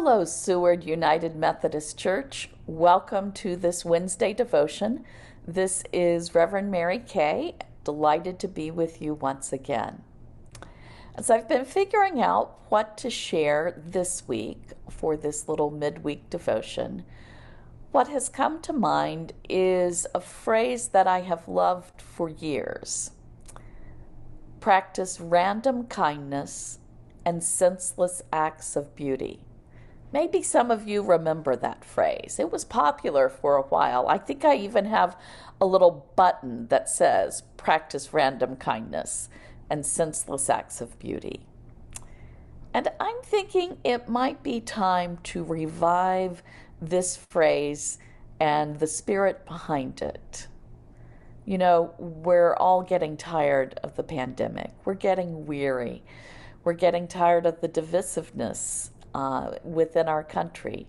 Hello, Seward United Methodist Church. Welcome to this Wednesday devotion. This is Reverend Mary Kay. Delighted to be with you once again. As I've been figuring out what to share this week for this little midweek devotion, what has come to mind is a phrase that I have loved for years. Practice random kindness and senseless acts of beauty. Maybe some of you remember that phrase. It was popular for a while. I think I even have a little button that says, practice random kindness and senseless acts of beauty. And I'm thinking it might be time to revive this phrase and the spirit behind it. You know, we're all getting tired of the pandemic. We're getting weary. We're getting tired of the divisiveness within our country.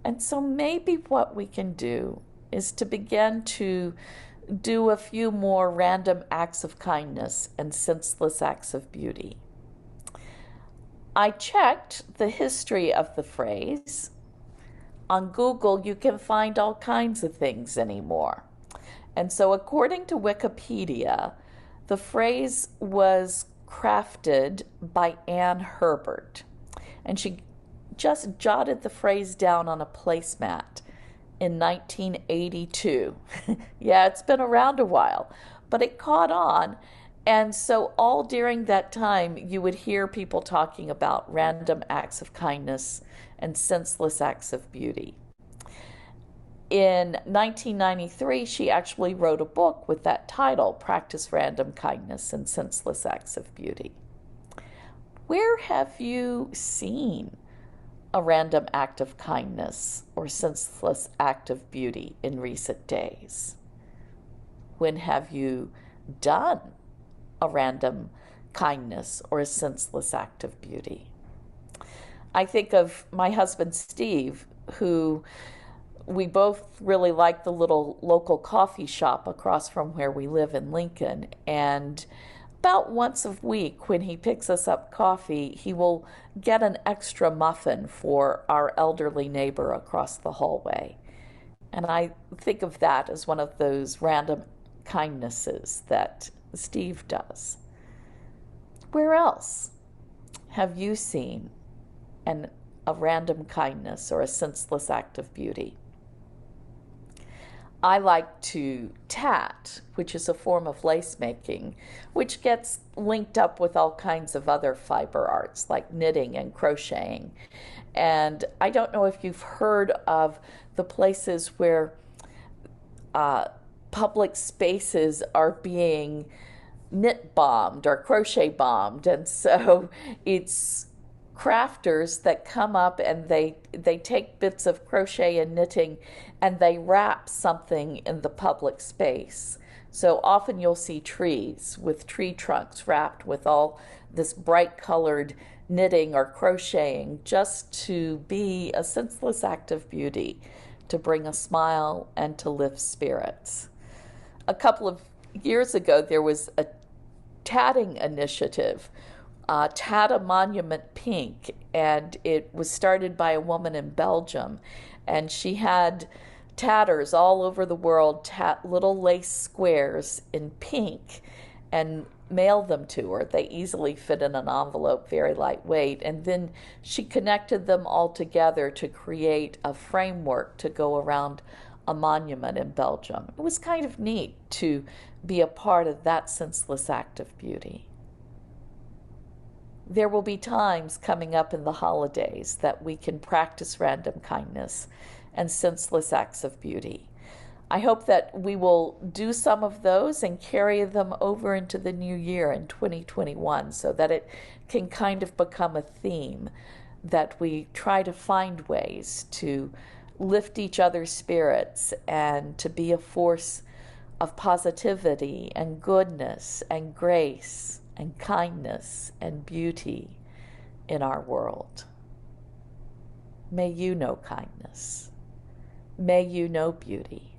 And so maybe what we can do is to begin to do a few more random acts of kindness and senseless acts of beauty. I checked the history of the phrase. On Google, you can find all kinds of things anymore. And so according to Wikipedia, the phrase was crafted by Anne Herbert. And she just jotted the phrase down on a placemat in 1982. Yeah, it's been around a while, but it caught on. And so all during that time, you would hear people talking about random acts of kindness and senseless acts of beauty. In 1993, she actually wrote a book with that title, Practice Random Kindness and Senseless Acts of Beauty. Where have you seen a random act of kindness or senseless act of beauty in recent days? When have you done a random kindness or a senseless act of beauty? I think of my husband, Steve, who we both really like the little local coffee shop across from where we live in Lincoln. And about once a week when he picks us up coffee, he will get an extra muffin for our elderly neighbor across the hallway. And I think of that as one of those random kindnesses that Steve does. Where else have you seen a random kindness or a senseless act of beauty? I like to tat, which is a form of lace making, which gets linked up with all kinds of other fiber arts like knitting and crocheting. And I don't know if you've heard of the places where public spaces are being knit bombed or crochet bombed. And so it's crafters that come up and they take bits of crochet and knitting and they wrap something in the public space. So often you'll see trees with tree trunks wrapped with all this bright colored knitting or crocheting just to be a senseless act of beauty, to bring a smile and to lift spirits. A couple of years ago, there was a tatting initiative, Tat a Monument Pink, and it was started by a woman in Belgium, and she had tatters all over the world tat little lace squares in pink and mail them to her. They easily fit in an envelope, very lightweight, and then she connected them all together to create a framework to go around a monument in Belgium. It was kind of neat to be a part of that senseless act of beauty. There will be times coming up in the holidays that we can practice random kindness and senseless acts of beauty. I hope that we will do some of those and carry them over into the new year in 2021 so that it can kind of become a theme, that we try to find ways to lift each other's spirits and to be a force of positivity and goodness and grace and kindness and beauty in our world. May you know kindness. May you know beauty.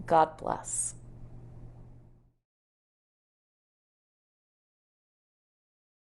God bless.